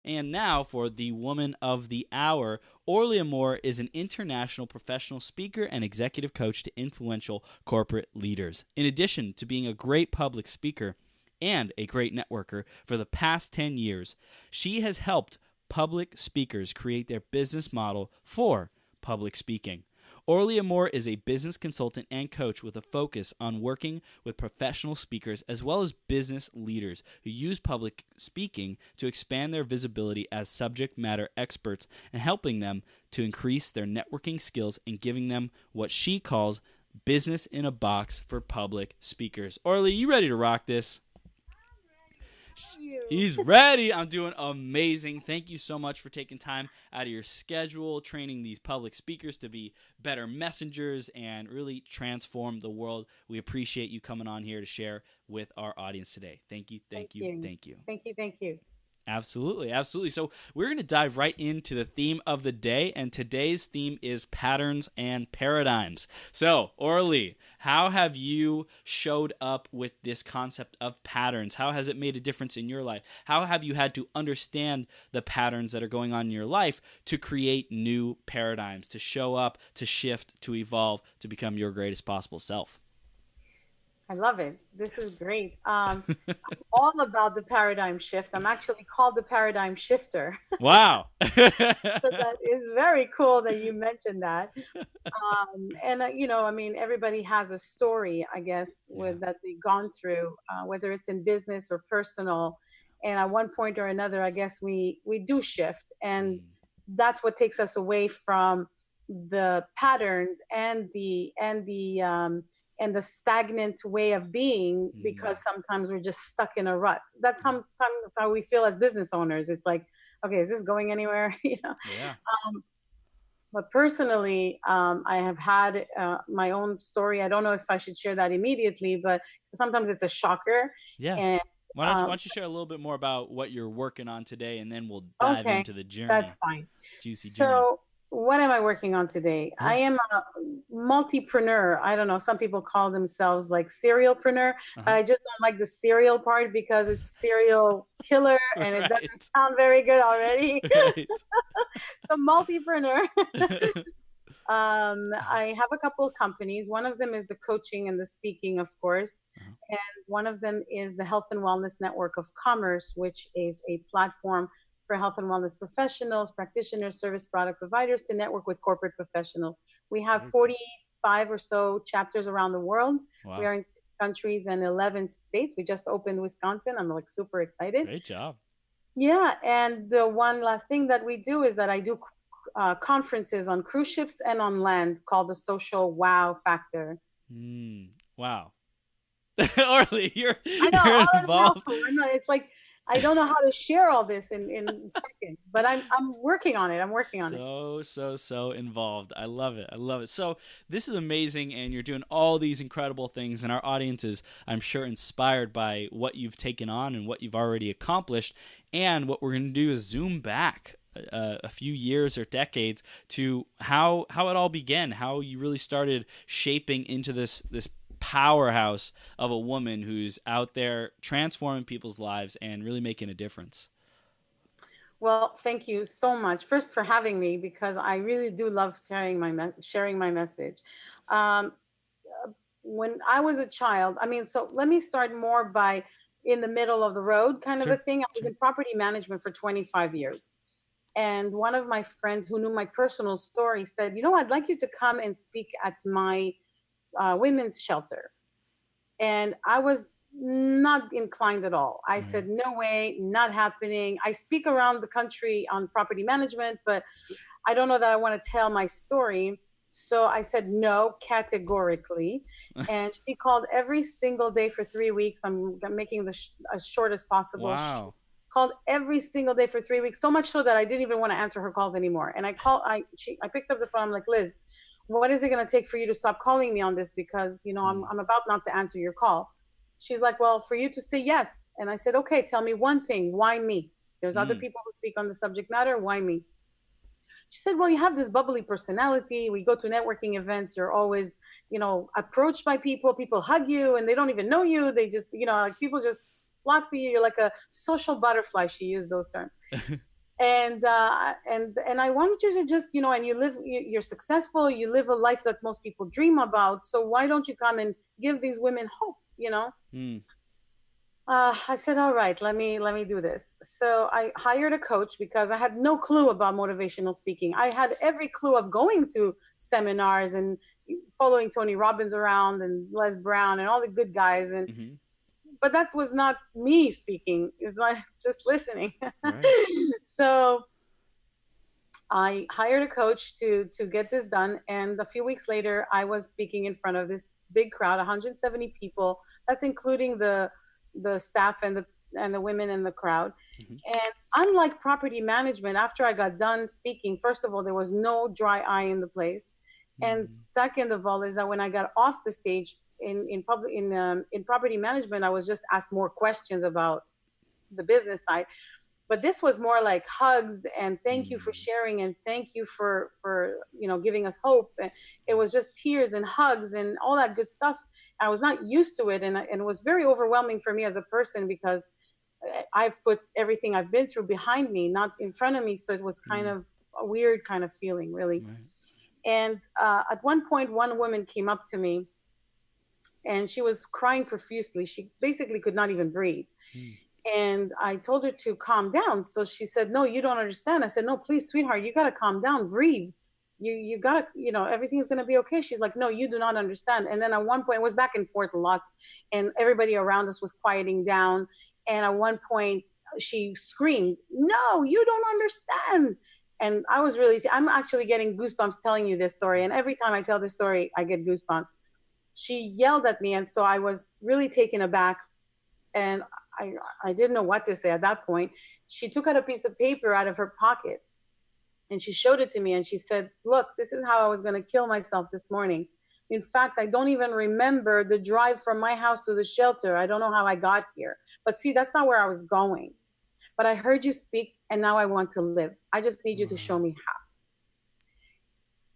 And now for the Woman of the Hour. Orly Amor is an international professional speaker and executive coach to influential corporate leaders. In addition to being a great public speaker and a great networker for the past 10 years, she has helped public speakers create their business model for public speaking. Orly Amor is a business consultant and coach with a focus on working with professional speakers as well as business leaders who use public speaking to expand their visibility as subject matter experts and helping them to increase their networking skills and giving them what she calls business in a box for public speakers. Orly, you ready to rock this? He's ready. I'm doing amazing. Thank you so much for taking time out of your schedule, training these public speakers to be better messengers and really transform the world. We appreciate you coming on here to share with our audience today. Thank you, thank you, thank you. Thank you, thank you. Absolutely, absolutely. So we're going to dive right into the theme of the day, and today's theme is patterns and paradigms. So, Orly, how have you showed up with this concept of patterns? How has it made a difference in your life? How have you had to understand the patterns that are going on in your life to create new paradigms, to show up, to shift, to evolve, to become your greatest possible self? I love it. This is great. I'm all about the paradigm shift. I'm actually called the paradigm shifter. Wow. So that is very cool that you mentioned that. I mean, everybody has a story, I guess, Yeah. with that they've gone through, whether it's in business or personal. And at one point or another, I guess we do shift, and Mm, that's what takes us away from the patterns and the stagnant way of being, because mm, sometimes we're just stuck in a rut. That's sometimes how we feel as business owners. It's like, okay, is this going anywhere? yeah. But personally, I have had my own story. I don't know if I should share that immediately, but sometimes it's a shocker. Yeah. And Why um, don't you share a little bit more about what you're working on today, and then we'll dive okay, into the that's journey, fine. juicy journey. So, what am I working on today? I Yeah. am a multipreneur. I don't know. Some people call themselves like serialpreneur, but Uh-huh. I just don't like the serial part because it's serial killer and it doesn't Right. sound very good already. Right. So, multipreneur. I have a couple of companies. One of them is the coaching and the speaking, of course. Uh-huh. And one of them is the Health and Wellness Network of Commerce, which is a platform for health and wellness professionals, practitioners, service product providers to network with corporate professionals. We have Very cool. 45 or so chapters around the world. We Wow. are in 6 countries and 11 states. We just opened Wisconsin. I'm like super excited. Great job. Yeah, and the one last thing that we do is that I do conferences on cruise ships and on land called the Social Wow Factor. Wow. Orly, I know you're all in a involved. mouthful. I know it's like I don't know how to share all this in seconds, but I'm working on it. I'm working on it. So involved. I love it. I love it. So this is amazing, and you're doing all these incredible things, and our audience is, I'm sure, inspired by what you've taken on and what you've already accomplished. And what we're going to do is zoom back a few years or decades to how it all began, how you really started shaping into this powerhouse of a woman who's out there transforming people's lives and really making a difference. Well, thank you so much first for having me because I really do love sharing my message. Um, when I was a child, I mean, so let me start more by in the middle of the road kind of a Sure. thing. I was Sure. in property management for 25 years. And one of my friends who knew my personal story said, I'd like you to come and speak at my women's shelter. And I was not inclined at all. I All right. said, no way, not happening. I speak around the country on property management, but I don't know that I want to tell my story. So I said no categorically. And she called every single day for 3 weeks. I'm making this as short as possible. She Wow. called every single day for 3 weeks, so much so that I didn't even want to answer her calls anymore. And I picked up the phone. I'm like, Liz, what is it going to take for you to stop calling me on this? Because, Mm, I'm about not to answer your call. She's like, well, for you to say yes. And I said, okay, tell me one thing. Why me? There's other mm, people who speak on the subject matter. Why me? She said, well, you have this bubbly personality. We go to networking events. You're always, approached by people. People hug you and they don't even know you. They just, like people just flock to you. You're like a social butterfly. She used those terms. And I wanted you to just, and you're successful, you live a life that most people dream about, so why don't you come and give these women hope. Mm. I said, all right, let me do this. So I hired a coach because I had no clue about motivational speaking. I had every clue of going to seminars and following Tony Robbins around and Les Brown and all the good guys, and Mm-hmm. but that was not me speaking. It's like just listening. Right. So I hired a coach to get this done, and a few weeks later, I was speaking in front of this big crowd, 170 people. That's including the staff and the women in the crowd. Mm-hmm. And unlike property management, after I got done speaking, first of all, there was no dry eye in the place, and Mm-hmm. second of all, is that when I got off the stage in property management, I was just asked more questions about the business side, but this was more like hugs and thank you for Mm. sharing and thank you for giving us hope. It was just tears and hugs and all that good stuff. I was not used to it, and it was very overwhelming for me as a person because I've put everything I've been through behind me, not in front of me, so it was kind Mm. of a weird kind of feeling, really. Right. And at one point, one woman came up to me and she was crying profusely. She basically could not even breathe, Mm. and I told her to calm down. So she said, "No, you don't understand." I said, "No, please, sweetheart, you gotta calm down, breathe. You gotta, everything's gonna be okay." She's like, "No, you do not understand." And then at one point, it was back and forth a lot, and everybody around us was quieting down. And at one point, she screamed, "No, you don't understand!" And I was really, I'm actually getting goosebumps telling you this story. And every time I tell this story, I get goosebumps. She yelled at me, and so I was really taken aback, and I I didn't know what to say at that point. She took out a piece of paper out of her pocket and she showed it to me and she said, "Look, this is how I was going to kill myself this morning. In fact, I don't even remember the drive from my house to the shelter. I don't know how I got here. But see, that's not where I was going. But I heard you speak and now I want to live. I just need you to show Wow. me how."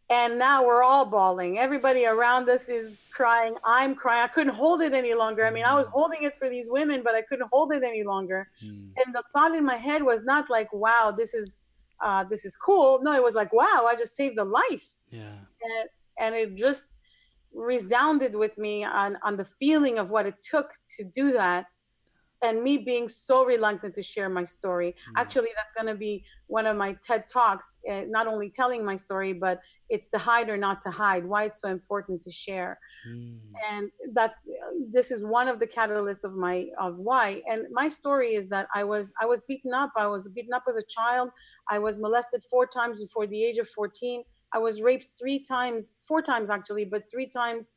And now we're all bawling. Everybody around us is crying. I'm crying. I couldn't hold it any longer. I mean, I was Mm. holding it for these women, but I couldn't hold it any longer. Mm. And the thought in my head was not like, "Wow, this is cool." No, it was like, "Wow, I just saved a life." Yeah. And it just resounded with me on the feeling of what it took to do that, and me being so reluctant to share my story. Mm. Actually, that's going to be one of my TED Talks, not only telling my story, but it's the hide or not to hide, why it's so important to share. Mm. And this is one of the catalysts of why. And my story is that I was beaten up. I was beaten up as a child. I was molested 4 times before the age of 14. I was raped 3 times, 4 times actually, but 3 times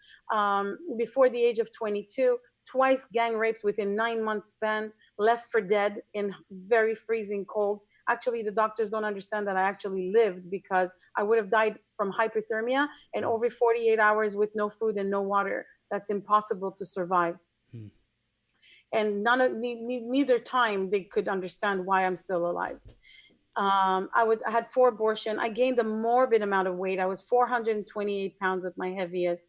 before the age of 22. Twice gang raped within 9 months span, left for dead in very freezing cold. Actually, the doctors don't understand that I actually lived because I would have died from hypothermia and Oh. over 48 hours with no food and no water. That's impossible to survive. Mm. And neither time they could understand why I'm still alive. I had 4 abortions. I gained a morbid amount of weight. I was 428 pounds at my heaviest,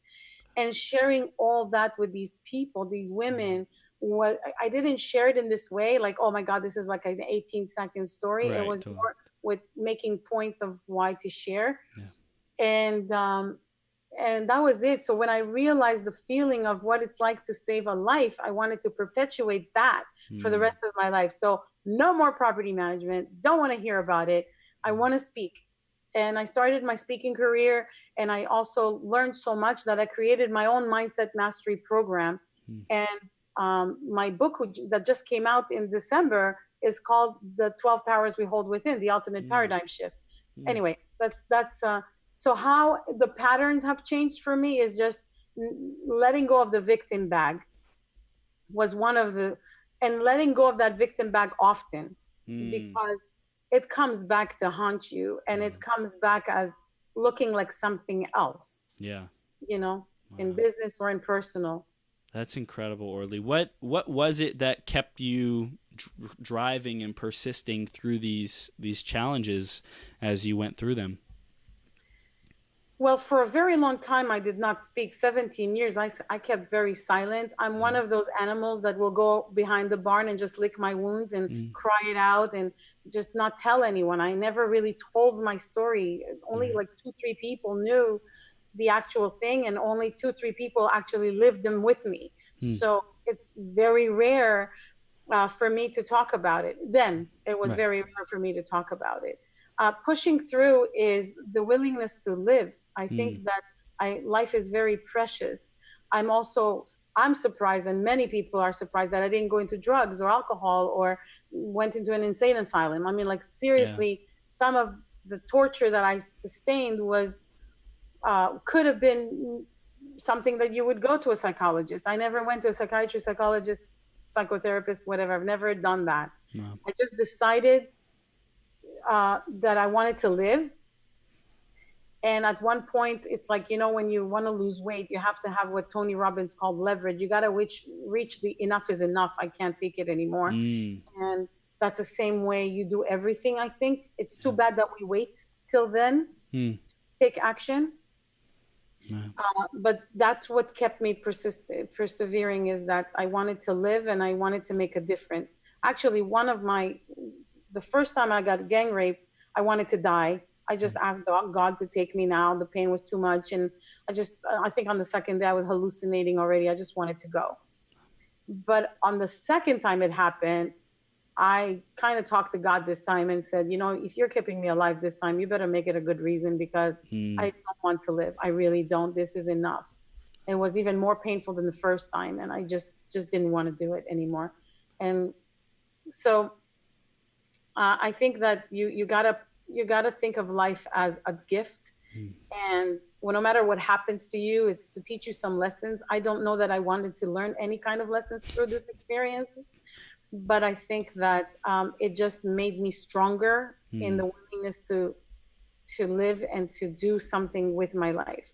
and sharing all that with these people, these Mm. women, what I didn't share it in this way, like, oh my God, this is like an 18-second story. It Right. was Totally. more with making points of why to share. Yeah. And that was it. So when I realized the feeling of what it's like to save a life, I wanted to perpetuate that for the Mm. rest of my life. So no more property management. Don't want to hear about it. I Mm. want to speak. And I started my speaking career, and I also learned so much that I created my own mindset mastery program. Mm. And my book that just came out in December is called "The 12 Powers We Hold Within: The Ultimate Mm. Paradigm Shift." Mm. Anyway, that's so how the patterns have changed for me is just letting go of the victim bag was one of the, and letting go of that victim bag often, Mm. because it comes back to haunt you, and Yeah. it comes back as looking like something else, Yeah. you know, in Wow. business or in personal. That's incredible, Orly. What was it that kept you driving and persisting through these challenges as you went through them? Well, for a very long time, I did not speak. 17 years, I kept very silent. I'm one Mm, of those animals that will go behind the barn and just lick my wounds and mm, cry it out and just not tell anyone. I never really told my story. Only right. like two, three people knew the actual thing, and only two, three people actually lived them with me. Mm, So it's very rare for me to talk about it. Then it was right. very rare for me to talk about it. Pushing through is the willingness to live. I think Mm, that life is very precious. I'm surprised, and many people are surprised that I didn't go into drugs or alcohol or went into an insane asylum. I mean, like yeah. seriously, some of the torture that I sustained was could have been something that you would go to a psychologist. I never went to a psychiatrist, psychologist, psychotherapist, whatever. I've never done that. No. I just decided that I wanted to live. And at one point, it's like, when you want to lose weight, you have to have what Tony Robbins called leverage. You got to reach the enough is enough. I can't take it anymore. Mm, And that's the same way you do everything, I think. It's too yeah. bad that we wait till then Mm, to take action. yeah. But that's what kept me persevering is that I wanted to live and I wanted to make a difference. Actually, the first time I got gang raped, I wanted to die. I just Mm, asked God to take me now. The pain was too much. And I think on the second day I was hallucinating already. I just wanted to go. But on the second time it happened, I kind of talked to God this time and said, if you're keeping me alive this time, you better make it a good reason because I mm, don't want to live. I really don't. This is enough. It was even more painful than the first time, and I just didn't want to do it anymore. And so I think that you gotta think of life as a gift, mm. and no matter what happens to you, it's to teach you some lessons. I don't know that I wanted to learn any kind of lessons through this experience, but I think that it just made me stronger in Mm. the willingness to live and to do something with my life.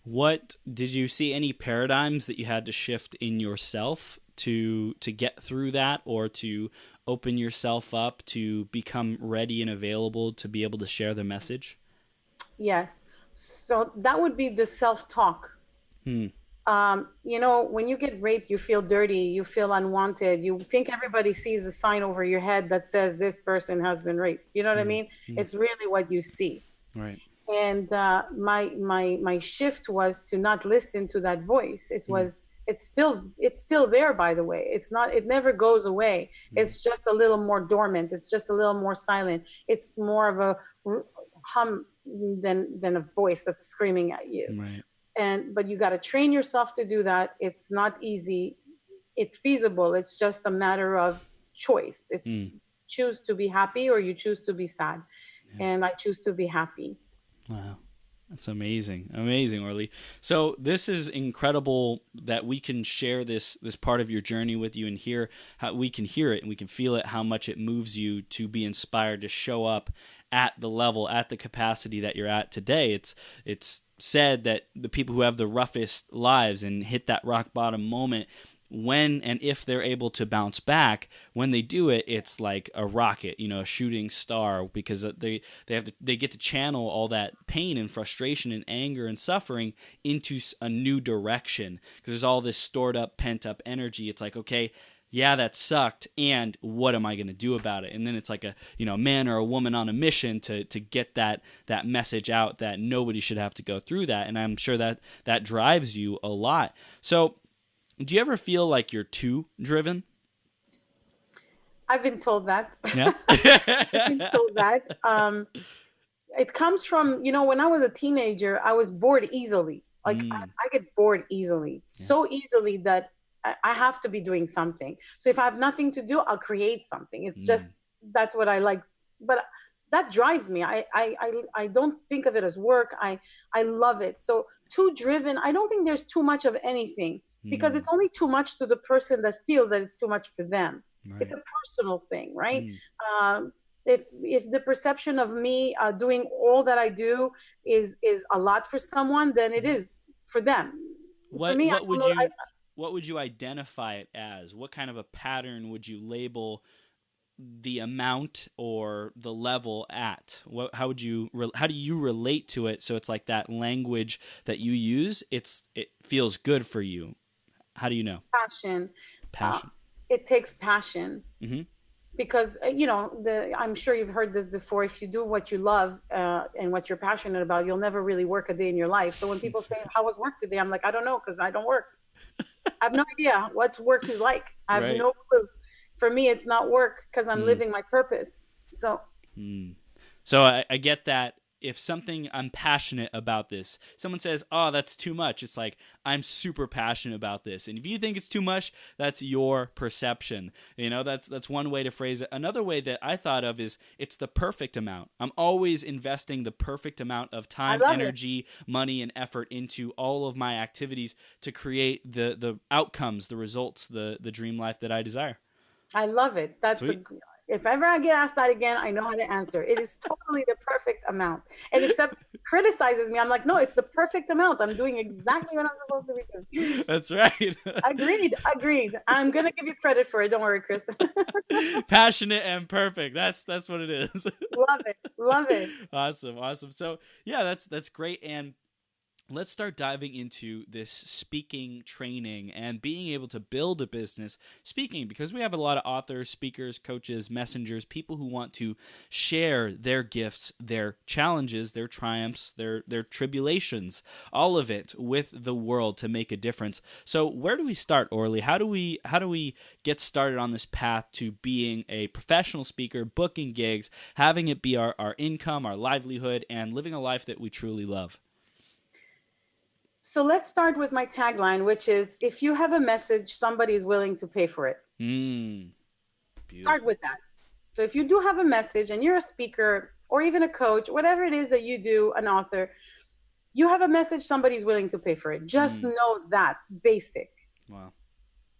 What did you see any paradigms that you had to shift in yourself to get through that, or to open yourself up to become ready and available to be able to share the message? Yes. So that would be the self-talk. Hmm. When you get raped, you feel dirty, you feel unwanted, you think everybody sees a sign over your head that says this person has been raped. You know what I Hmm. mean? Hmm. It's really what you see. Right. And my shift was to not listen to that voice. Hmm. It's still there, by the way. It never goes away. Hmm. It's just a little more dormant. It's just a little more silent. It's more of a hum than a voice that's screaming at you. Right. But you got to train yourself to do that. It's not easy. It's feasible. It's just a matter of choice. It's Hmm. choose to be happy or you choose to be sad. Yeah. And I choose to be happy. Wow. That's amazing. Amazing, Orly. So this is incredible that we can share this part of your journey with you and hear how we can hear it and we can feel it, how much it moves you to be inspired to show up at the level, at the capacity that you're at today. It's said that the people who have the roughest lives and hit that rock bottom moment, when and if they're able to bounce back, when they do it, it's like a rocket, a shooting star, because they get to channel all that pain and frustration and anger and suffering into a new direction, because there's all this stored up, pent up energy. It's like, okay, yeah, that sucked, and what am I going to do about it? And then it's like a man or a woman on a mission to get that message out that nobody should have to go through that. And I'm sure that drives you a lot. So do you ever feel like you're too driven? I've been told that. Yeah. I've been told that. It comes from, when I was a teenager, I was bored easily. Like Mm, I get bored easily, yeah. so easily that I have to be doing something. So if I have nothing to do, I'll create something. It's just Mm, that's what I like. But that drives me. I don't think of it as work. I love it. So too driven. I don't think there's too much of anything because mm, it's only too much to the person that feels that it's too much for them. It's right. a personal thing, right? Mm. Um, if the perception of me doing all that I do is a lot for someone, then it Mhm. is for them. For What me, I what don't would know. you what would you identify it as? What kind of a pattern would you label the amount or the level at? How would you how do you relate to it? So it's like that language that you use. It feels good for you. How do you know? Passion. Uh, Passion. it takes passion Mm-hmm. because I'm sure you've heard this before. If you do what you love and what you're passionate about, you'll never really work a day in your life. So when people That's say, "How was work today?" I'm like, I don't know because I don't work. I have no idea what work is like. I have right. no clue. For me, it's not work because I'm Mm. living my purpose. So Mm. So I get that if something I'm passionate about this, someone says, "Oh, that's too much." It's like I'm super passionate about this, and if you think it's too much, that's your perception. That's one way to phrase it. Another way that I thought of is it's the perfect amount. I'm always investing the perfect amount of I time, love it. energy, money, and effort into all of my activities to create the outcomes, the results, the dream life that I desire. I love it. Sweet. If ever I get asked that again, I know how to answer. It is totally the perfect amount. And if someone criticizes me, I'm like, no, it's the perfect amount. I'm doing exactly what I'm supposed to be doing. That's right. Agreed. Agreed. I'm gonna give you credit for it. Don't worry, Chris. Passionate and perfect. That's what it is. Love it. Love it. Awesome, awesome. So yeah, that's great. And let's start diving into this speaking training and being able to build a business speaking, because we have a lot of authors, speakers, coaches, messengers, people who want to share their gifts, their challenges, their triumphs, their tribulations, all of it with the world to make a difference. So where do we start, Orly? How do we get started on this path to being a professional speaker, booking gigs, having it be our income, our livelihood, and living a life that we truly love? So let's start with my tagline, which is if you have a message, somebody is willing to pay for it. Mm, Start beautiful. with that. So if you do have a message and you're a speaker or even a coach, whatever it is that you do, an author, you have a message, somebody's willing to pay for it. Just Mm, know that basic wow.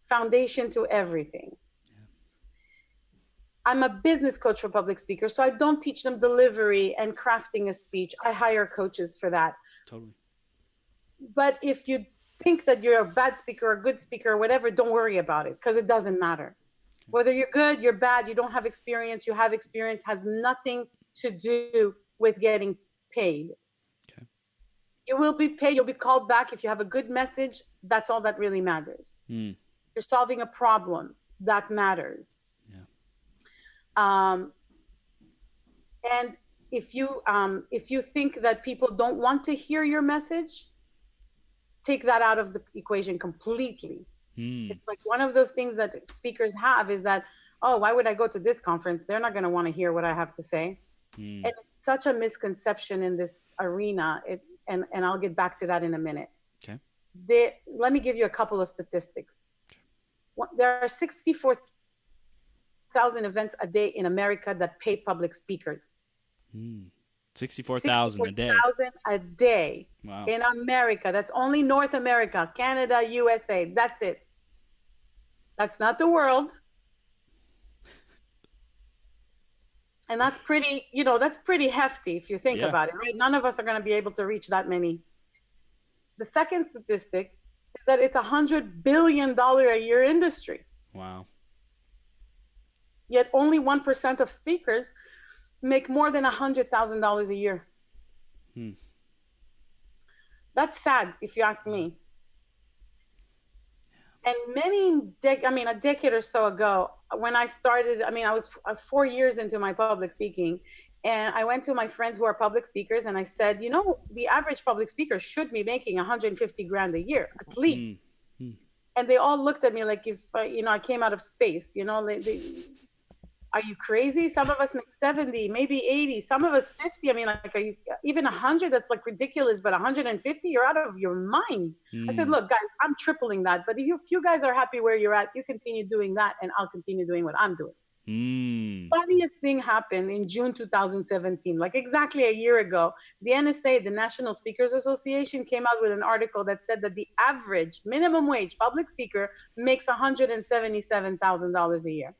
foundation to everything. Yeah, I'm a business coach for public speakers, so I don't teach them delivery and crafting a speech. I hire coaches for that. totally. But if you think that you're a bad speaker or a good speaker or whatever, don't worry about it because it doesn't matter. Whether you're good, you're bad, you don't have experience, you have experience, has nothing to do with getting paid. Okay. You will be paid, you'll be called back if you have a good message. That's all that really matters. Mm, You're solving a problem that matters. yeah. Um, and if you think that people don't want to hear your message, take that out of the equation completely. Mm, It's like one of those things that speakers have is that, oh, why would I go to this conference? They're not going to want to hear what I have to say. mm, And it's such a misconception in this arena. And I'll get back to that in a minute. okay. Let me give you a couple of statistics. There are 64,000 events a day in America that pay public speakers. Mm. 64,000 a day. 64,000 a day Wow. in America. That's only North America, Canada, USA. That's it. That's not the world. And that's that's pretty hefty if you think Yeah. about it, right? None of us are going to be able to reach that many. The second statistic is that it's $100 billion a year industry. Wow. Yet only 1% of speakers make more than $100,000 a year. Hmm. That's sad, if you ask me. And a decade or so ago, when I started, I was 4 years into my public speaking, and I went to my friends who are public speakers, and I said, the average public speaker should be making 150 grand a year, at least. Mm, mm, And they all looked at me like if, I came out of space, are you crazy? Some of us make 70, maybe 80, some of us 50. Are you even 100? That's like ridiculous, but 150, you're out of your mind. I said, mm, look, guys, I'm tripling that. But if you guys are happy where you're at, you continue doing that, and I'll continue doing what I'm doing. mm. Funniest thing happened in June 2017, like exactly a year ago. The NSA, the National Speakers Association, came out with an article that said that the average minimum wage public speaker makes $177,000 a year.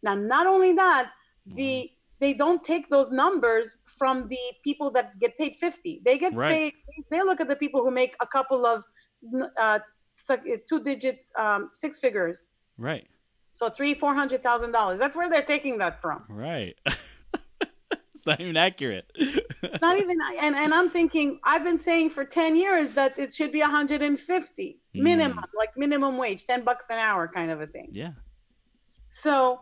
Now, not only that, Wow. they don't take those numbers from the people that get paid 50. They get Right. paid. They look at the people who make a couple of 2-digit six figures. Right. So $300,000-$400,000. That's where they're taking that from. Right. It's not even accurate. Not even, and I'm thinking, I've been saying for 10 years that it should be 150 minimum, like minimum wage, $10 an hour kind of a thing. Yeah. So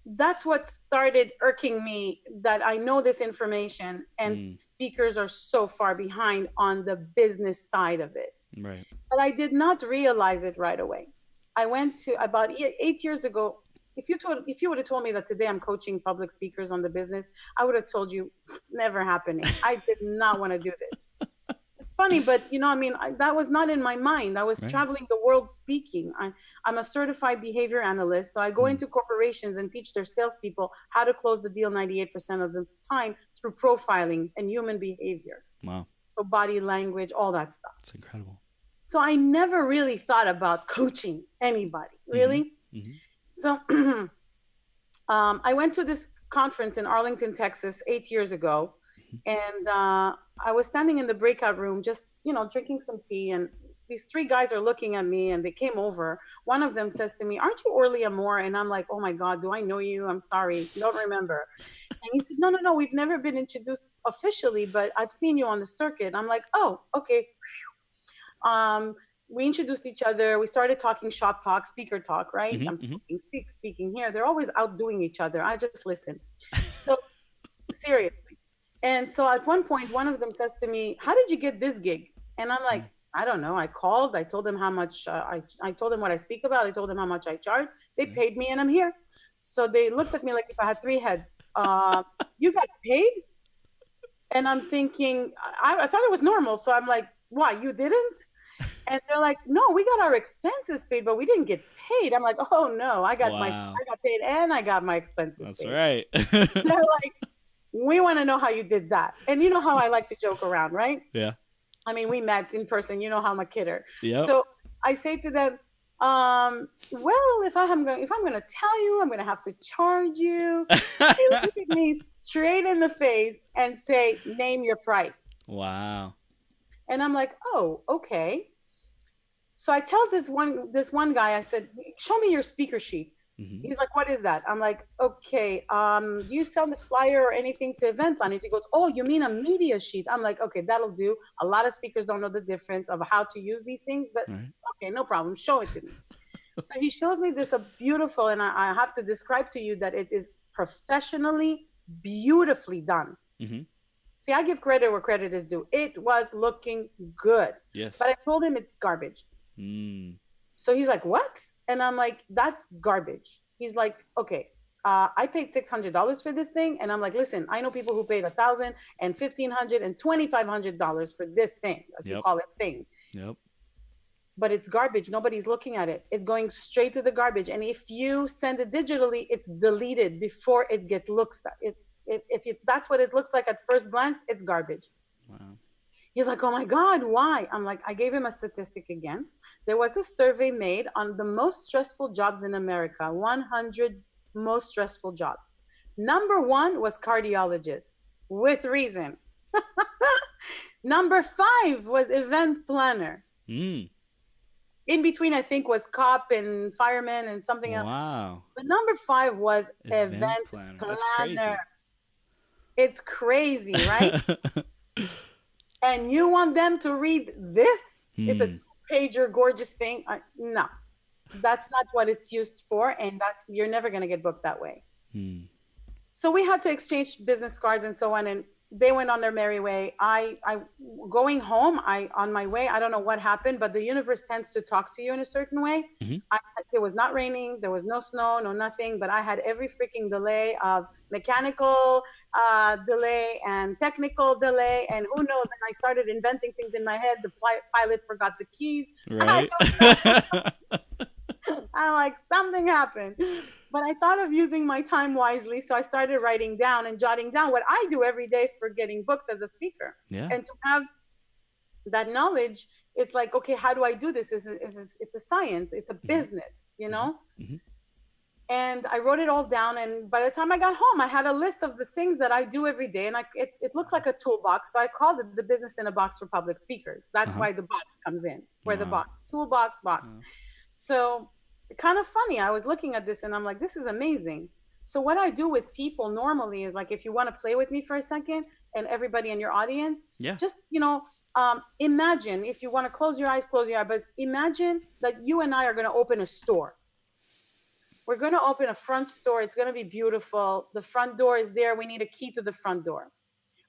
that's what started irking me, that I know this information and speakers are so far behind on the business side of it. Right. But I did not realize it right away. I went to about 8 years ago. If you would have told me that today I'm coaching public speakers on the business, I would have told you never happening. I did not want to do this. It's funny, but that was not in my mind. I was traveling the world speaking. I'm a certified behavior analyst, so I go into corporations and teach their salespeople how to close the deal 98% of the time through profiling and human behavior. Wow. So body language, all that stuff. It's incredible. So I never really thought about coaching anybody, really. Mm-hmm. So I went to this conference in Arlington, Texas, 8 years ago. And I was standing in the breakout room just, drinking some tea. And these three guys are looking at me and they came over. One of them says to me, "Aren't you Orly Amor?" And I'm like, "Oh, my God, do I know you? I'm sorry. Don't remember." And he said, No, we've never been introduced officially, but I've seen you on the circuit. I'm like, "Oh, okay." We introduced each other. We started talking shop talk, speaker talk, right? I'm speaking here. They're always outdoing each other. I just listen. So seriously. And so at one point, one of them says to me, "How did you get this gig?" And I'm like, "I don't know. I called. I told them how much, I told them what I speak about. I told them how much I charge. They paid me and I'm here." So they looked at me like if I had three heads. "You got paid?" And I'm thinking, I thought it was normal. So I'm like, "Why, you didn't?" And they're like, "No, we got our expenses paid, but we didn't get paid." I'm like, "Oh no, I got paid and I got my expenses That's paid." right. They're like, "We want to know how you did that." And you know how I like to joke around, right? Yeah. I mean, we met in person. You know how I'm a kidder. Yep. So I say to them, "Well, if I'm going to tell you, I'm going to have to charge you." They look at me straight in the face and say, "Name your price." Wow. And I'm like, "Oh, okay." So I tell this one guy, I said, "Show me your speaker sheet." He's like, "What is that?" I'm like, "Okay, do you sell the flyer or anything to event planners?" He goes, "Oh, you mean a media sheet?" I'm like, "Okay, that'll do." A lot of speakers don't know the difference of how to use these things, but okay, no problem. Show it to me. So he shows me this beautiful, and I have to describe to you that it is professionally, beautifully done. See, I give credit where credit is due. It was looking good. Yes. But I told him it's garbage. So he's like, "What?" And I'm like, "That's garbage." He's like, "Okay, I paid $600 for this thing." And I'm like, "Listen, I know people who paid $1,000 and $1,500 and $2,500 for this thing. You call it thing. Yep. But it's garbage. Nobody's looking at it. It's going straight to the garbage. And if you send it digitally, it's deleted before it looks at it. If that's what it looks like at first glance, it's garbage." Wow. He's like, "Oh my God, why?" I'm like, I gave him a statistic again. There was a survey made on the most stressful jobs in America, 100 most stressful jobs. Number one was cardiologist, with reason. Number 5 was event planner. In between, I think, was cop and fireman and something else. Wow. But number 5 was event planner. That's crazy. It's crazy, right? And you want them to read this? It's a 2-pager gorgeous thing. No, that's not what it's used for, and you're never going to get booked that way. So we had to exchange business cards and so on, and they went on their merry way. I going home, on my way, I don't know what happened, but the universe tends to talk to you in a certain way. It was not raining, there was no snow, no nothing, but I had every freaking delay of mechanical delay and technical delay, and who knows, and I started inventing things in my head. The pilot forgot the keys. Right. I'm like, something happened. But I thought of using my time wisely, so I started writing down and jotting down what I do every day for getting booked as a speaker. Yeah. And to have that knowledge, it's like, okay, how do I do this? It's a science. It's a business, you know? And I wrote it all down, and by the time I got home, I had a list of the things that I do every day, and it looked like a toolbox, so I called it the business in a box for public speakers. That's why the box comes in, where the box, toolbox, box. So kind of funny. I was looking at this and I'm like, this is amazing. So what I do with people normally is like, if you want to play with me for a second, and everybody in your audience, Yeah. just imagine, if you want to close your eyes, but imagine that you and I are going to open a store. We're going to open a front store. It's going to be beautiful. The front door is there. We need a key to the front door.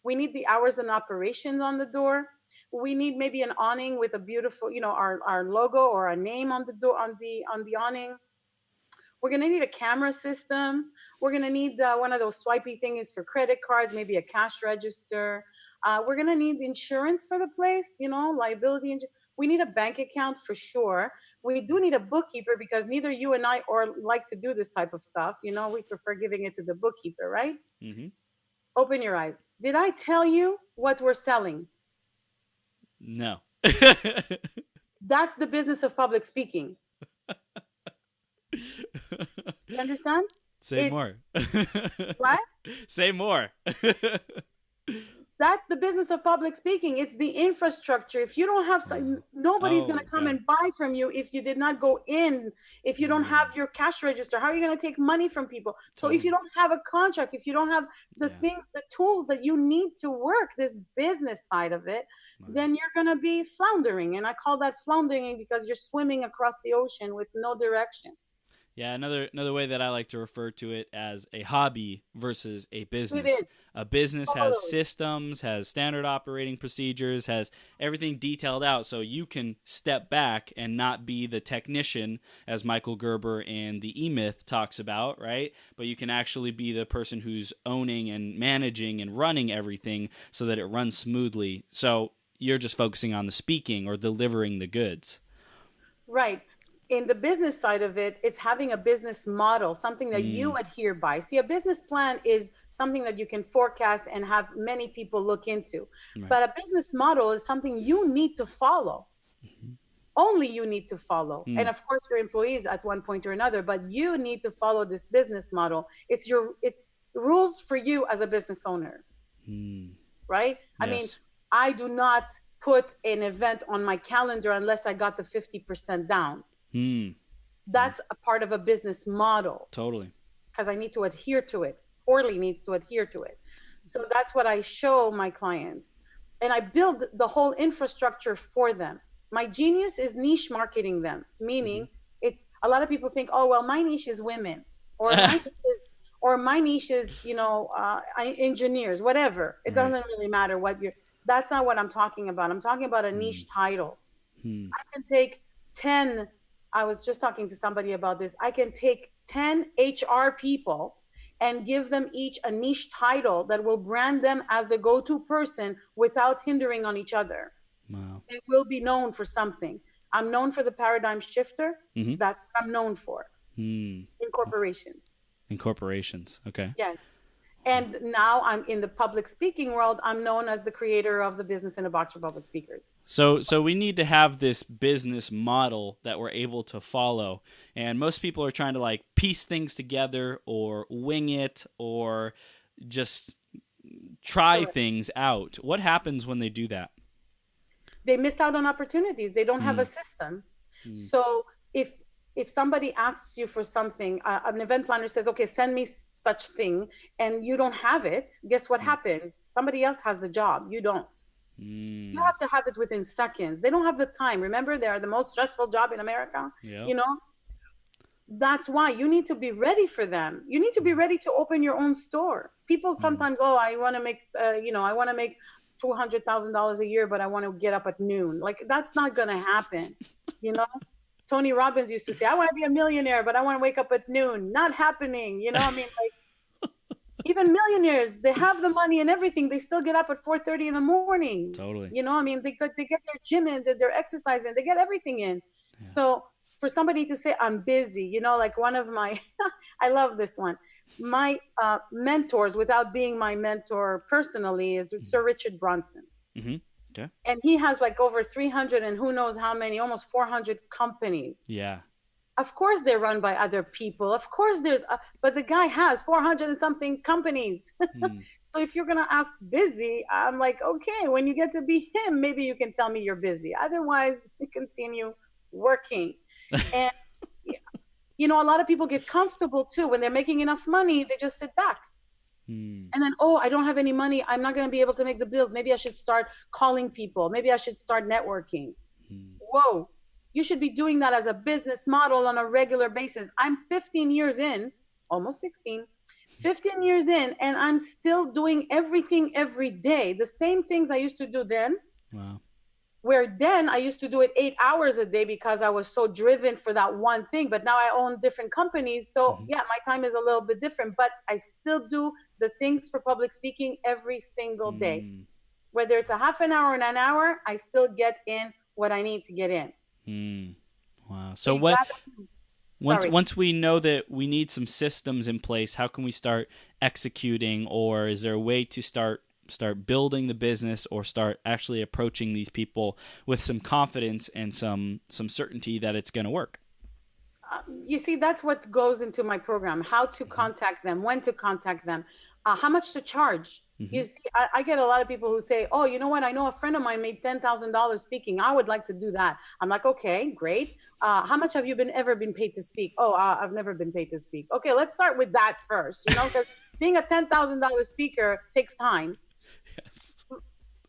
We need the hours and operations on the door. We need maybe an awning with a beautiful, our logo or a name on the door, on the awning. We're going to need a camera system. We're going to need one of those swipey things for credit cards, maybe a cash register. We're going to need insurance for the place, liability. We need a bank account for sure. We do need a bookkeeper because neither you and I or like to do this type of stuff. We prefer giving it to the bookkeeper, right? Mm-hmm. Open your eyes. Did I tell you what we're selling? No. That's the business of public speaking. You understand? Say more. What? Say more. That's the business of public speaking. It's the infrastructure. If you don't have nobody's going to come and buy from you if you did not go in, if you don't have your cash register. How are you going to take money from people? So if you don't have a contract, if you don't have the things, the tools that you need to work this business side of it, then you're going to be floundering. And I call that floundering because you're swimming across the ocean with no direction. Yeah, another way that I like to refer to it as a hobby versus a business. It is. A business has systems, has standard operating procedures, has everything detailed out, so you can step back and not be the technician, as Michael Gerber in the E-Myth talks about, right? But you can actually be the person who's owning and managing and running everything so that it runs smoothly. So you're just focusing on the speaking or delivering the goods. Right. In the business side of it, it's having a business model, something that you adhere by. See, a business plan is something that you can forecast and have many people look into. Right. But a business model is something you need to follow. Mm-hmm. Only you need to follow. And of course, your employees at one point or another, but you need to follow this business model. It's rules for you as a business owner. Right? Yes. I mean, I do not put an event on my calendar unless I got the 50% down. That's a part of a business model. Totally. Because I need to adhere to it. Orly needs to adhere to it. So that's what I show my clients. And I build the whole infrastructure for them. My genius is niche marketing them, meaning it's a lot of people think, oh, well, my niche is women or my niche is, engineers, whatever. It doesn't really matter that's not what I'm talking about. I'm talking about a niche title. I can take 10 I was just talking to somebody about this. I can take 10 HR people and give them each a niche title that will brand them as the go-to person without hindering on each other. Wow. They will be known for something. I'm known for the paradigm shifter. That's what I'm known for in corporations. In corporations, okay. Yes. And now I'm in the public speaking world. I'm known as the creator of the Business in a Box for Public Speakers. So we need to have this business model that we're able to follow. And most people are trying to like piece things together or wing it or just try things out. What happens when they do that? They miss out on opportunities. They don't have a system. So if somebody asks you for something, an event planner says, okay, send me such thing, and you don't have it, guess what happens? Somebody else has the job. You don't. You have to have it within seconds. They don't have the time. Remember, they are the most stressful job in America. Yep. That's why you need to be ready for them. You need to be ready to open your own store. People sometimes, I want to make, I want to make $200,000 a year, but I want to get up at noon. Like, that's not going to happen. Tony Robbins used to say, I want to be a millionaire, but I want to wake up at noon. Not happening. Even millionaires, they have the money and everything. They still get up at 4:30 in the morning. Totally. They get their gym in, their exercise in, they get everything in. Yeah. So for somebody to say, I'm busy, like one of my, I love this one. My mentors, without being my mentor personally, is Sir Richard Branson. Mm-hmm. Okay. And he has like over 300 and who knows how many, almost 400 companies. Yeah. Of course they're run by other people. Of course but the guy has 400 and something companies. So if you're going to ask busy, I'm like, okay, when you get to be him, maybe you can tell me you're busy. Otherwise, you continue working. And A lot of people get comfortable too. When they're making enough money, they just sit back. Mm. And then, oh, I don't have any money. I'm not going to be able to make the bills. Maybe I should start calling people. Maybe I should start networking. Mm. Whoa, you should be doing that as a business model on a regular basis. I'm 15 years in, almost 16, 15 years in, and I'm still doing everything every day. The same things I used to do then, Wow. where then I used to do it 8 hours a day because I was so driven for that one thing. But now I own different companies. So Mm-hmm. yeah, my time is a little bit different, but I still do the things for public speaking every single day. Mm. Whether it's a half an hour and an hour, I still get in what I need to get in. Mm. Wow. So So you what? got Once sorry. once we know that we need some systems in place, how can we start executing, or is there a way to start building the business or start actually approaching these people with some confidence and some certainty that it's going to work? You see, that's what goes into my program: how to Mm-hmm. contact them, when to contact them, how much to charge. Mm-hmm. You see, I get a lot of people who say, oh, you know what, I know a friend of mine made $10,000 speaking, I would like to do that. I'm like, okay, great. How much have you ever been paid to speak? Oh, I've never been paid to speak. Okay, let's start with that first, because being a $10,000 speaker takes time. Yes.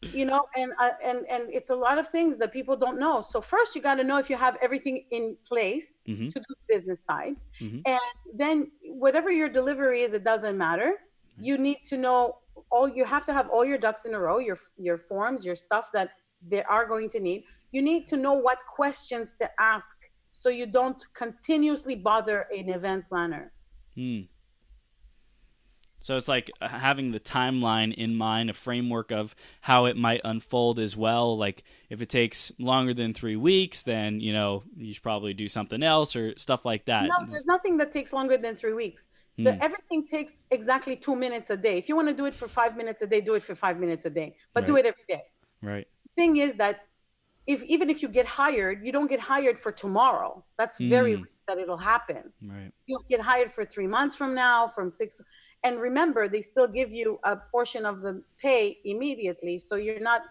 And it's a lot of things that people don't know. So first you got to know if you have everything in place Mm-hmm. to do the business side. Mm-hmm. And then whatever your delivery is, it doesn't matter. You need to know you have to have all your ducks in a row, your forms, your stuff that they are going to need. You need to know what questions to ask so you don't continuously bother an event planner. Mm. So it's like having the timeline in mind, a framework of how it might unfold as well. Like if it takes longer than 3 weeks, then you should probably do something else or stuff like that. No, there's nothing that takes longer than 3 weeks. Mm. Everything takes exactly 2 minutes a day. If you want to do it for 5 minutes a day, do it for 5 minutes a day, but do Right. it every day. Right. The thing is that even if you get hired, you don't get hired for tomorrow. That's very Mm. rare that it'll happen. Right. You'll get hired for 3 months from now, from 6. And remember, they still give you a portion of the pay immediately. So you're not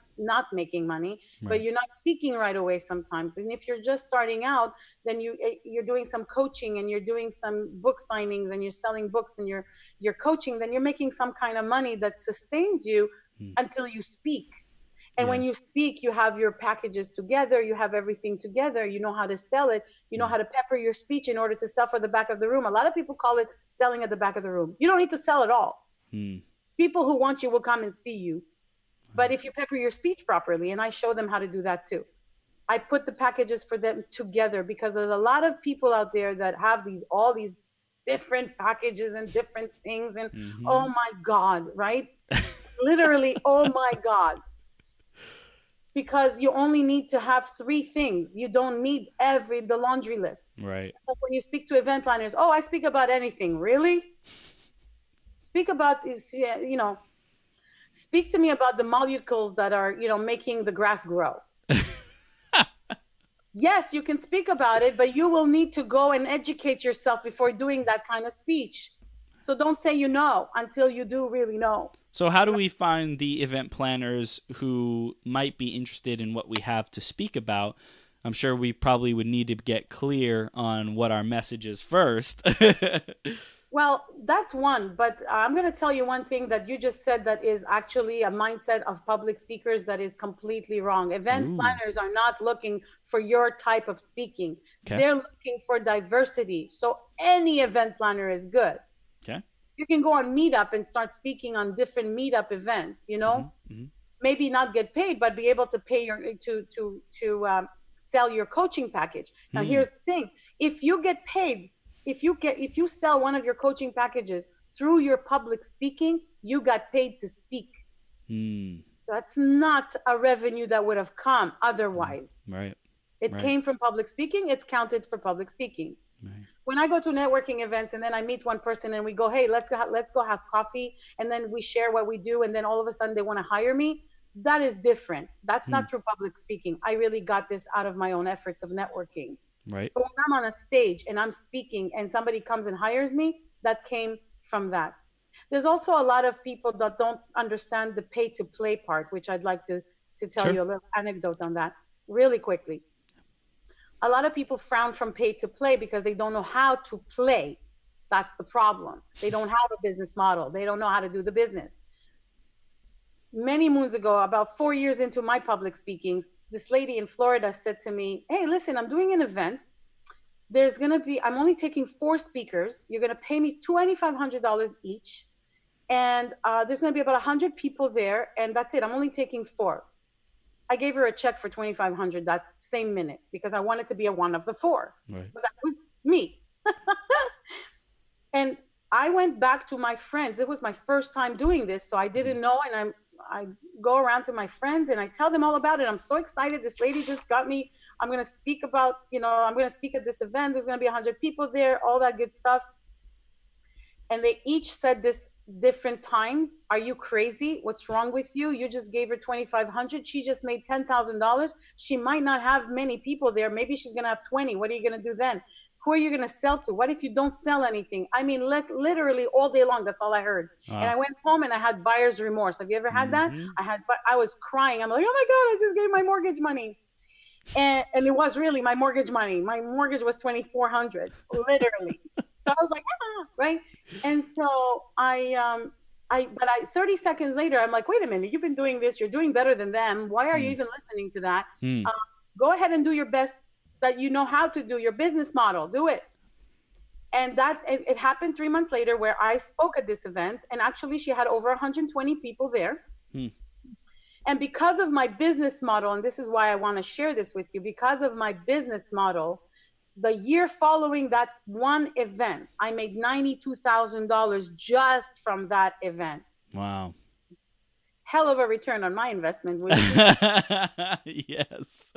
making money, but Right. you're not speaking right away sometimes. And if you're just starting out, then you're doing some coaching and you're doing some book signings and you're selling books and you're coaching, then you're making some kind of money that sustains you Mm. until you speak. And Yeah. when you speak, you have your packages together, you have everything together, you know how to sell it, you know Mm. how to pepper your speech in order to sell for the back of the room. A lot of people call it selling at the back of the room. You don't need to sell at all. Mm. People who want you will come and see you. But if you pepper your speech properly, and I show them how to do that too, I put the packages for them together because there's a lot of people out there that have all these different packages and different things. And Mm-hmm. oh my God, right? Literally, oh my God. Because you only need to have 3 things. You don't need the laundry list. Right. Like when you speak to event planners, oh, I speak about anything. Really? Speak about this, speak to me about the molecules that are, making the grass grow. Yes, you can speak about it, but you will need to go and educate yourself before doing that kind of speech. So don't say you know until you do really know. So how do we find the event planners who might be interested in what we have to speak about? I'm sure we probably would need to get clear on what our message is first. Well, that's one, but I'm going to tell you one thing that you just said that is actually a mindset of public speakers that is completely wrong. Event Ooh. planners are not looking for your type of speaking. Okay. They're looking for diversity. So any event planner is good. Okay. You can go on Meetup and start speaking on different Meetup events, Mm-hmm. Mm-hmm. maybe not get paid, but be able to pay to sell your coaching package. Now, here's the thing: if you get paid, if you sell one of your coaching packages through your public speaking, you got paid to speak. Mm. That's not a revenue that would have come otherwise. Right. It Right. came from public speaking. It's counted for public speaking. Right. When I go to networking events and then I meet one person and we go, hey, let's go have coffee, and then we share what we do, and then all of a sudden they want to hire me, that is different. That's not through public speaking. I really got this out of my own efforts of networking. Right. But when I'm on a stage and I'm speaking and somebody comes and hires me, that came from that. There's also a lot of people that don't understand the pay to play part, which I'd like to tell Sure. you a little anecdote on that really quickly. A lot of people frown from pay to play because they don't know how to play. That's the problem. They don't have a business model. They don't know how to do the business. Many moons ago, about 4 years into my public speakings, this lady in Florida said to me, hey, listen, I'm doing an event. I'm only taking 4 speakers. You're going to pay me $2,500 each. And there's going to be about 100 people there. And that's it. I'm only taking 4. I gave her a check for $2,500 that same minute because I wanted to be a one of the 4. Right. But that was me. And I went back to my friends. It was my first time doing this, so I didn't know. And I go around to my friends and I tell them all about it. I'm so excited. This lady just got me. I'm going to speak about, I'm going to speak at this event. There's going to be 100 people there, all that good stuff. And they each said this different times. Are you crazy? What's wrong with you? You just gave her $2,500. She just made $10,000. She might not have many people there. Maybe she's going to have 20. What are you going to do then? Who are you going to sell to? What if you don't sell anything? I mean, literally all day long, that's all I heard. Wow. And I went home and I had buyer's remorse. Have you ever had that? I was crying. I'm like, oh my God, I just gave my mortgage money. And it was really my mortgage money. My mortgage was $2,400, literally. So I was like, right? And so 30 seconds later, I'm like, wait a minute, you've been doing this. You're doing better than them. Why are you even listening to that? Go ahead and do your best that you know how to do, your business model, do it. And it happened 3 months later where I spoke at this event, and actually she had over 120 people there. And because of my business model, and this is why I want to share this with you, because of my business model, the year following that one event, I made $92,000 just from that event. Wow. Hell of a return on my investment. Yes.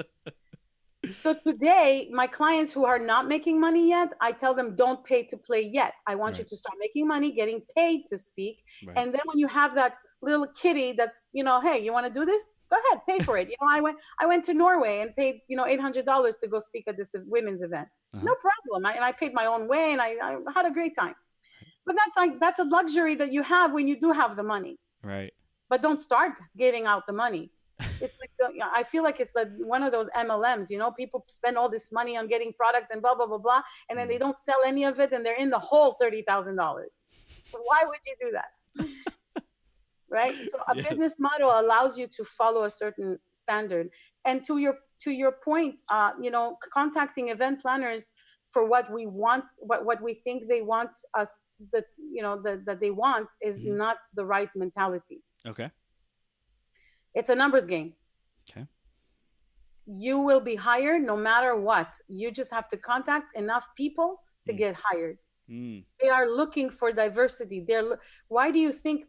So today, my clients who are not making money yet, I tell them don't pay to play yet. I want you to start making money, getting paid to speak. Right. And then when you have that little kitty that's, hey, you want to do this? Go ahead, pay for it. I went to Norway and paid, $800 to go speak at this women's event. No problem. And I paid my own way and I had a great time. But that's a luxury that you have when you do have the money. Right. But don't start giving out the money. It's like I feel like it's like one of those MLMs, people spend all this money on getting product and blah, blah, blah, blah. And then they don't sell any of it and they're in the whole $30,000. Why would you do that? Right? So a business model allows you to follow a certain standard. And to your point, contacting event planners for what we want, what we think they want us, that they want is not the right mentality. Okay. It's a numbers game. Okay. You will be hired no matter what. You just have to contact enough people to get hired. They are looking for diversity. Why do you think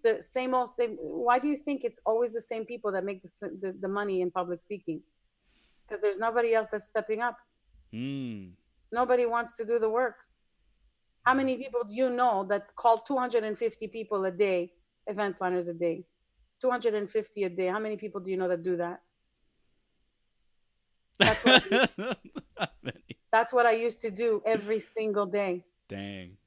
why do you think it's always the same people that make the money in public speaking? Because there's nobody else that's stepping up. Nobody wants to do the work. How many people do you know that call 250 people a day, event planners a day? 250 a day. How many people do you know that do that? That's what I used to do every single day. Dang.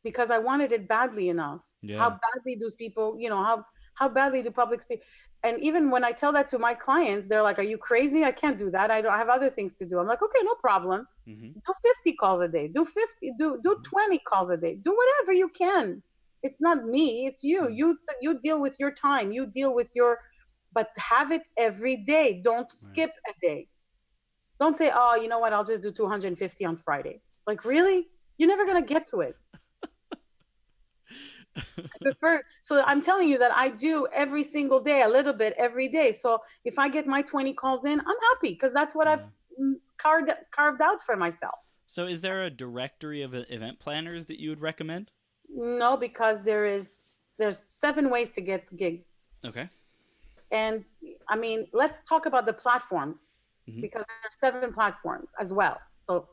Because I wanted it badly enough. Yeah. How badly do people, how badly do public speak? And even when I tell that to my clients, they're like, are you crazy? I can't do that. I have other things to do. I'm like, okay, no problem. Do 50 calls a day. Do 20 calls a day. Do whatever you can. It's not me, it's you. You deal with your time. You deal with but have it every day. Don't skip a day. Don't say, oh, you know what? I'll just do 250 on Friday. Like, really? You're never going to get to it. So I'm telling you that I do every single day, a little bit every day. So if I get my 20 calls in, I'm happy because that's what I've carved out for myself. So is there a directory of event planners that you would recommend? No, because there's 7 ways to get gigs. Okay. And I mean, let's talk about the platforms because there are 7 platforms as well. So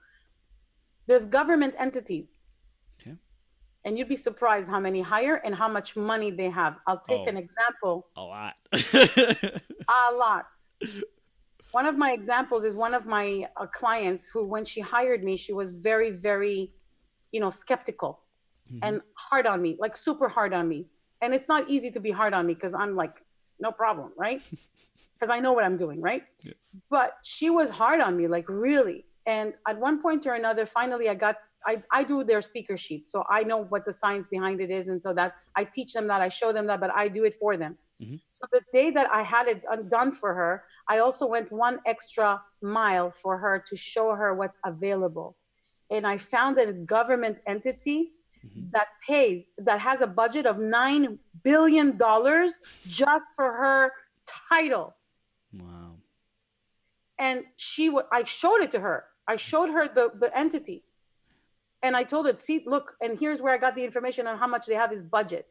there's government entities. Okay. And you'd be surprised how many hire and how much money they have. I'll take an example. A lot. A lot. One of my examples is one of my clients who, when she hired me, she was very, very, skeptical. And hard on me, like super hard on me. And it's not easy to be hard on me because I'm like, no problem, right? Because I know what I'm doing, right? Yes. But she was hard on me, like really. And at one point or another, finally, I do their speaker sheet. So I know what the science behind it is. And so that I teach them that, I show them that, but I do it for them. Mm-hmm. So the day that I had it done for her, I also went one extra mile for her to show her what's available. And I found a government entity that has a budget of $9 billion just for her title. Wow. And I showed it to her. I showed her the entity. And I told her, see, look, and here's where I got the information on how much they have is budget.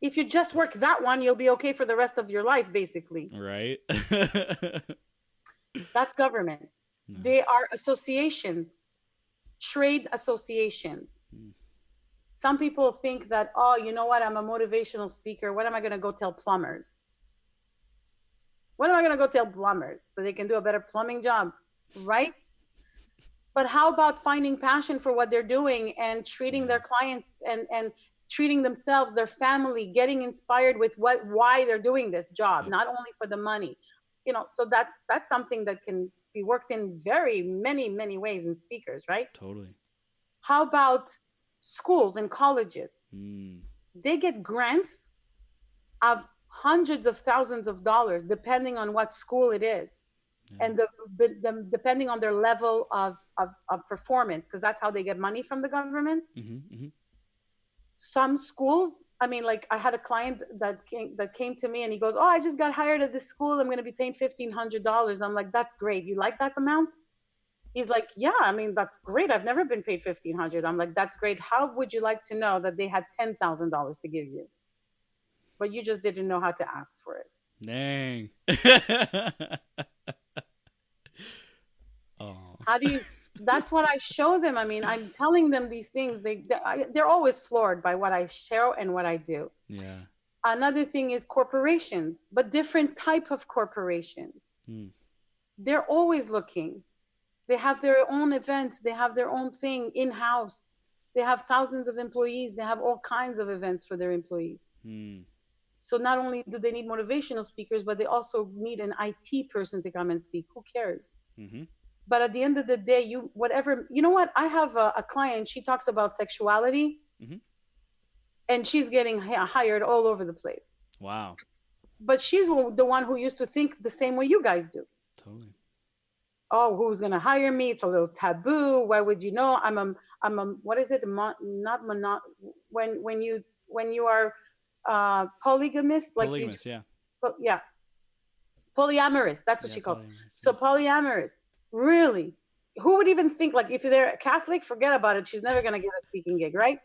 If you just work that one, you'll be okay for the rest of your life, basically. Right. That's government. No. They are associations, trade associations. Some people think that, oh, you know what? I'm a motivational speaker. What am I going to go tell plumbers? What am I going to go tell plumbers? So they can do a better plumbing job, right? But how about finding passion for what they're doing and treating their clients and treating themselves, their family, getting inspired with why they're doing this job, not only for the money. So that's something that can be worked in very many ways in speakers, right? Totally. How about schools and colleges? They get grants of hundreds of thousands of dollars, depending on what school it is. And depending on their level of performance, because that's how they get money from the government. Some schools, I mean, like I had a client that came to me and he goes, oh, I just got hired at this school. I'm going to be paying $1,500. I'm like, that's great. You like that amount? He's like, yeah, I mean, that's great. I've never been paid $1,500. I'm like, that's great. How would you like to know that they had $10,000 to give you, but you just didn't know how to ask for it? Dang. How do you? That's what I show them. I mean, I'm telling them these things. They're always floored by what I share and what I do. Yeah. Another thing is corporations, but different type of corporations. They're always looking. They have their own events. They have their own thing in-house. They have thousands of employees. They have all kinds of events for their employees. So not only do they need motivational speakers, but they also need an IT person to come and speak. Who cares? But at the end of the day, you know what? I have a client, she talks about sexuality, and she's getting hired all over the place. Wow. But she's the one who used to think the same way you guys do. Totally. Oh, who's going to hire me? It's a little taboo. Why would you know? I'm a what is it? When you are polygamist, like polygamous, yeah. Yeah. Polyamorous. That's what she called. So polyamorous. Really? Who would even think, like, if they're Catholic, forget about it. She's never going to get a speaking gig, right?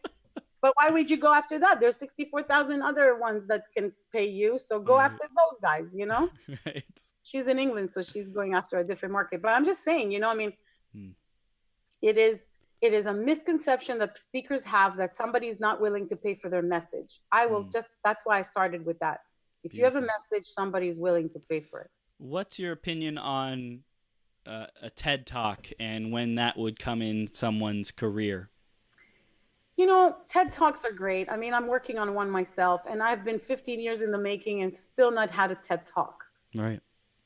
But why would you go after that? There's 64,000 other ones that can pay you. So go after those guys, Right. She's in England, so she's going after a different market. But I'm just saying, I mean, it is a misconception that speakers have that somebody's not willing to pay for their message. That's why I started with that. If you have a message, somebody's willing to pay for it. What's your opinion on a TED Talk and when that would come in someone's career? TED Talks are great. I mean, I'm working on one myself, and I've been 15 years in the making and still not had a TED Talk. Right.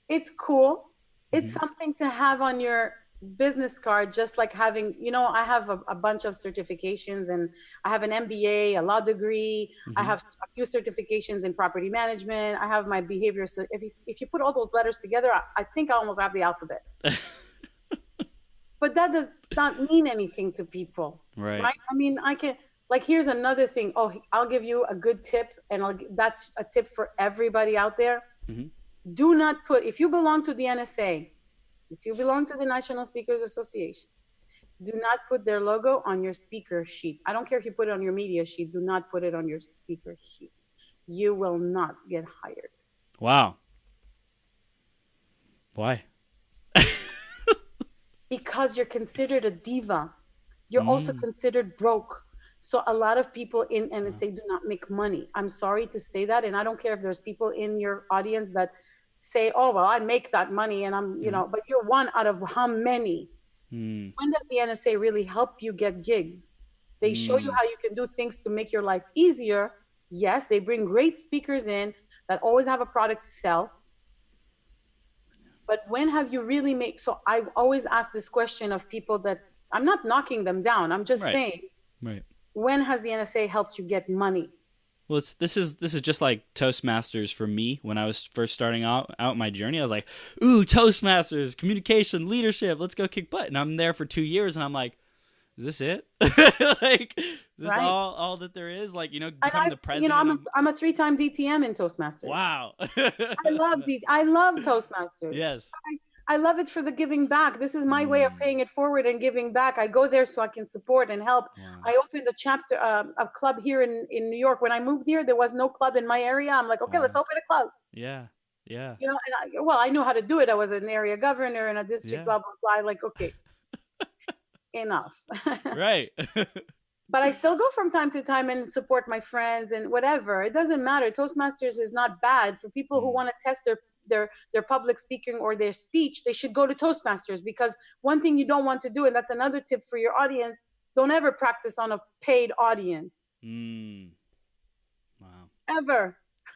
It's cool. It's something to have on your business card, just like having, I have a bunch of certifications, and I have an MBA, a law degree. I have a few certifications in property management. I have my behavior. So if you put all those letters together, I think I almost have the alphabet. But that does not mean anything to people. Right. I mean, I can, like, here's another thing. Oh, I'll give you a good tip, and that's a tip for everybody out there. Do not put, if you belong to the NSA, if you belong to the National Speakers Association, do not put their logo on your speaker sheet. I don't care if you put it on your media sheet. Do not put it on your speaker sheet. You will not get hired. Wow. Why? Because you're considered a diva. You're also considered broke. So a lot of people in NSA do not make money. I'm sorry to say that. And I don't care if there's people in your audience that say, oh, well, I make that money and I'm, but you're one out of how many? When does the NSA really help you get gigs? They show you how you can do things to make your life easier. Yes, they bring great speakers in that always have a product to sell. But when have you really made, so I always ask this question of people that I'm not knocking them down. I'm just Right. saying, Right. when has the NSA helped you get money? Well, this is just like Toastmasters for me when I was first starting out my journey. I was like, "Ooh, Toastmasters, communication, leadership, let's go kick butt." And I'm there for 2 years, and I'm like, "Is this it? Like, is this Right. all that there is? Like, And becoming the president of." I'm a 3-time DTM in Toastmasters. Wow, I that's love nuts. I love Toastmasters. Yes. I love it for the giving back. This is my way of Mm, paying it forward and giving back. I go there so I can support and help. wow. I opened a chapter, a club here in New York. When I moved here, there was no club in my area. I'm like, okay, let's Wow. open a club. Yeah. Yeah. Well, I knew how to do it. I was an area governor in a district, Yeah. blah, blah, blah. Like, okay, enough. Right. But I still go from time to time and support my friends and whatever. It doesn't matter. Toastmasters is not bad for people who Mm, want to test their public speaking or their speech. They should go to Toastmasters, because one thing you don't want to do, and that's another tip for your audience, don't ever practice on a paid audience mm, wow. ever,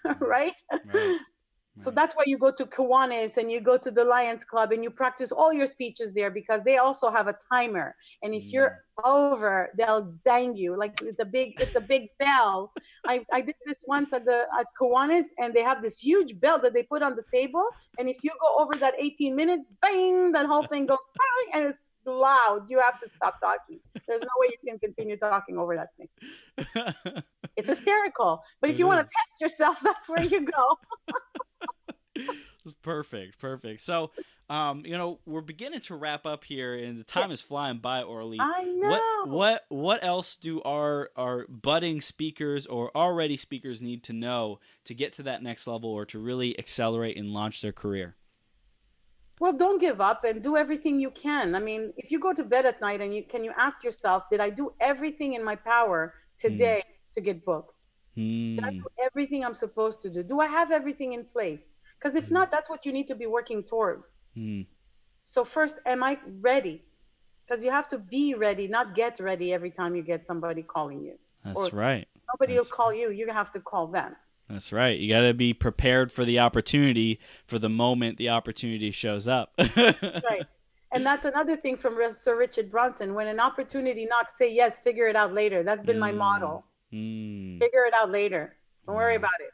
Wow. right? Right. So Right. that's why you go to Kiwanis and you go to the Lions Club and you practice all your speeches there, because they also have a timer. And if Mm, you're over, they'll dang you. Like it's a big bell. I did this once at Kiwanis, and they have this huge bell that they put on the table. And if you go over that 18 minutes, bang, that whole thing goes bang, and it's loud. You have to stop talking. There's no way you can continue talking over that thing. It's hysterical. But if it you want to is. test yourself, that's where you go. It's perfect, perfect. So, we're beginning to wrap up here, and the time is flying by, Orly. I What, know. what, what else do our budding speakers or already speakers need to know to get to that next level, or to really accelerate and launch their career? Well, don't give up and do everything you can. I mean, if you go to bed at night and you ask yourself, did I do everything in my power Hmm. today to get booked? Did I Hmm. do everything I'm supposed to do? Do I have everything in place? Because if Hmm. not, that's what you need to be working toward. Hmm. So first, am I ready? Because you have to be ready, not get ready every time you get somebody calling you. That's Or right. nobody will That's call you. You have to call them. That's right. You got to be prepared for the opportunity for the moment the opportunity shows up. Right. And that's another thing from Sir Richard Branson. When an opportunity knocks, say yes, figure it out later. That's been my Mm, motto. mm, Figure it out later. Don't worry wow. about it.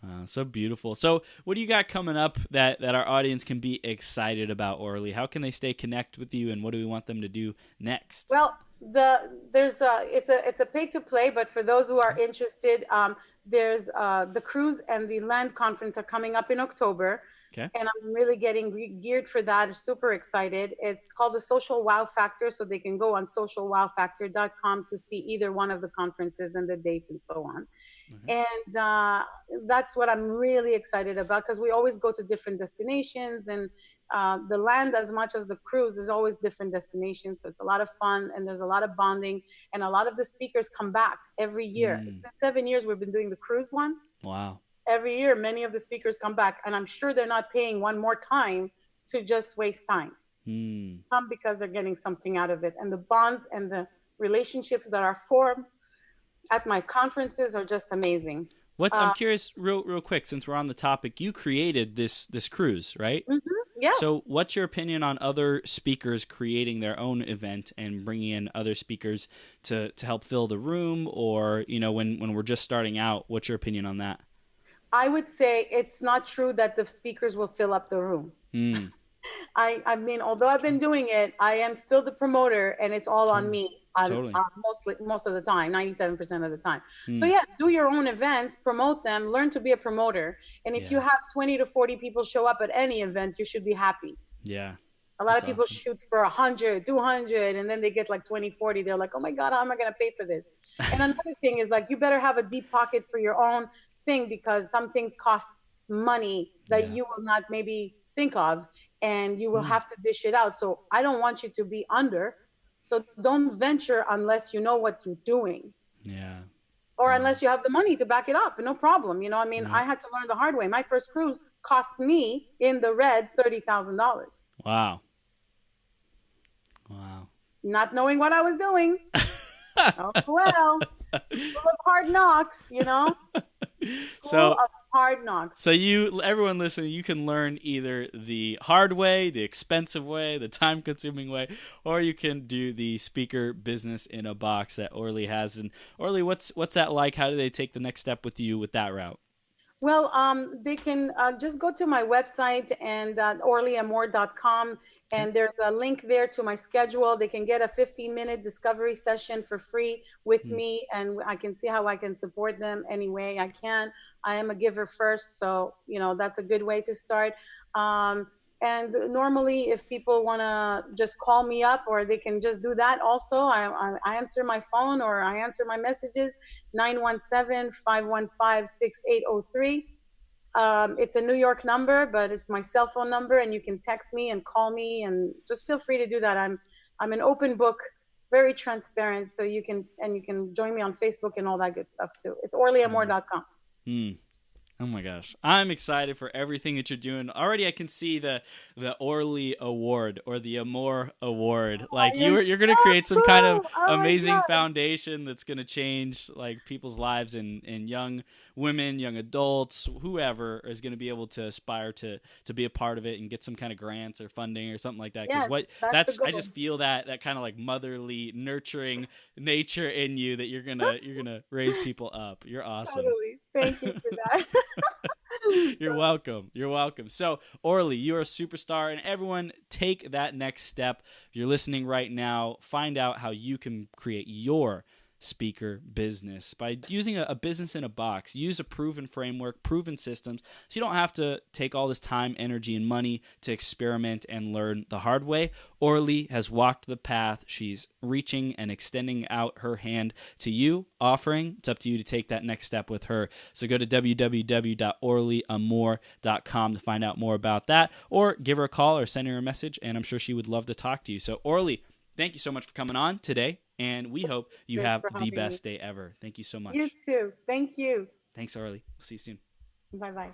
Wow. So beautiful. So, what do you got coming up that our audience can be excited about, Orly? How can they stay connected with you, and what do we want them to do next? Well, there's it's a pay to play, but for those who are Okay. interested, there's the cruise and the land conference are coming up in October, Okay. and I'm really getting geared for that. Super excited. It's called the Social Wow Factor, so they can go on socialwowfactor.com to see either one of the conferences and the dates and so on. Okay. And that's what I'm really excited about, because we always go to different destinations, and the land, as much as the cruise, is always different destinations. So it's a lot of fun, and there's a lot of bonding, and a lot of the speakers come back every year. It's Mm, been 7 years we've been doing the cruise one. wow. Every year, many of the speakers come back, and I'm sure they're not paying one more time to just waste time. Mm. Come because they're getting something out of it, and the bonds and the relationships that are formed at my conferences are just amazing. I'm Uh, curious, real quick, since we're on the topic. You created this cruise, right? yeah, So, what's your opinion on other speakers creating their own event and bringing in other speakers to help fill the room, or when we're just starting out? What's your opinion on that? I would say it's not true that the speakers will fill up the room. Mm, I mean, although I've been doing it, I am still the promoter, and it's all on totally, me. totally. Most of the time, 97% of the time. So Mm, yeah, do your own events, promote them, learn to be a promoter. And if you yeah, have 20 to 40 people show up at any event, you should be happy. yeah, A lot that's of people awesome. shoot for 100, 200, and then they get like 20, 40. They're like, oh my God, how am I going to pay for this? And another thing is, like, you better have a deep pocket for your own thing, because some things cost money that Yeah. you will not maybe think of, and you will Mm, have to dish it out. So I don't want you to be under. So don't venture unless you know what you're doing, yeah. or Wow. unless you have the money to back it up. No problem. I mean, Yeah. I had to learn the hard way. My first cruise cost me in the red $30,000, Wow. Wow. not knowing what I was doing. Oh, well, school of hard knocks, school So, of hard knocks. So everyone listening, you can learn either the hard way, the expensive way, the time-consuming way, or you can do the speaker business in a box that Orly has. And Orly, what's that like? How do they take the next step with you with that route? Well, they can just go to my website and orlyamor.com, Okay. and there's a link there to my schedule. They can get a 15-minute discovery session for free with Hmm. me, and I can see how I can support them any way I can. I am a giver first, so that's a good way to start. Um, and normally, if people want to just call me up, or they can just do that also, I answer my phone or I answer my messages 917-515-6803. It's a New York number, but it's my cell phone number, and you can text me and call me, and just feel free to do that. I'm an open book, very transparent, so you can join me on Facebook and all that good stuff too. It's Hmm. orlyamore.com. Hmm. Oh my gosh. I'm excited for everything that you're doing. Already I can see the Orly Award or the Amor Award. Like I am you're going to so create some kind of cool. Oh my amazing god. foundation that's going to change like people's lives and young women, young adults, whoever is going to be able to aspire to be a part of it and get some kind of grants or funding or something like that, cuz Yes, what that's the that's I goal. just feel that kind of like motherly nurturing nature in you that you're going to raise people up. You're awesome. Totally. Thank you for that. You're welcome. You're welcome. So, Orly, you're a superstar, and everyone take that next step. If you're listening right now, find out how you can create your speaker business by using a business in a box. Use a proven framework, proven systems, so you don't have to take all this time, energy, and money to experiment and learn the hard way. Orly has walked the path. She's reaching and extending out her hand to you, offering. It's up to you to take that next step with her. So go to www.orlyamor.com to find out more about that, or give her a call or send her a message, and I'm sure she would love to talk to you. So, Orly, thank you so much for coming on today, and we hope you Thanks have for the having me. best day ever. Thank you so You much. too. Thank you. Thanks, Orly. See you soon. Bye bye.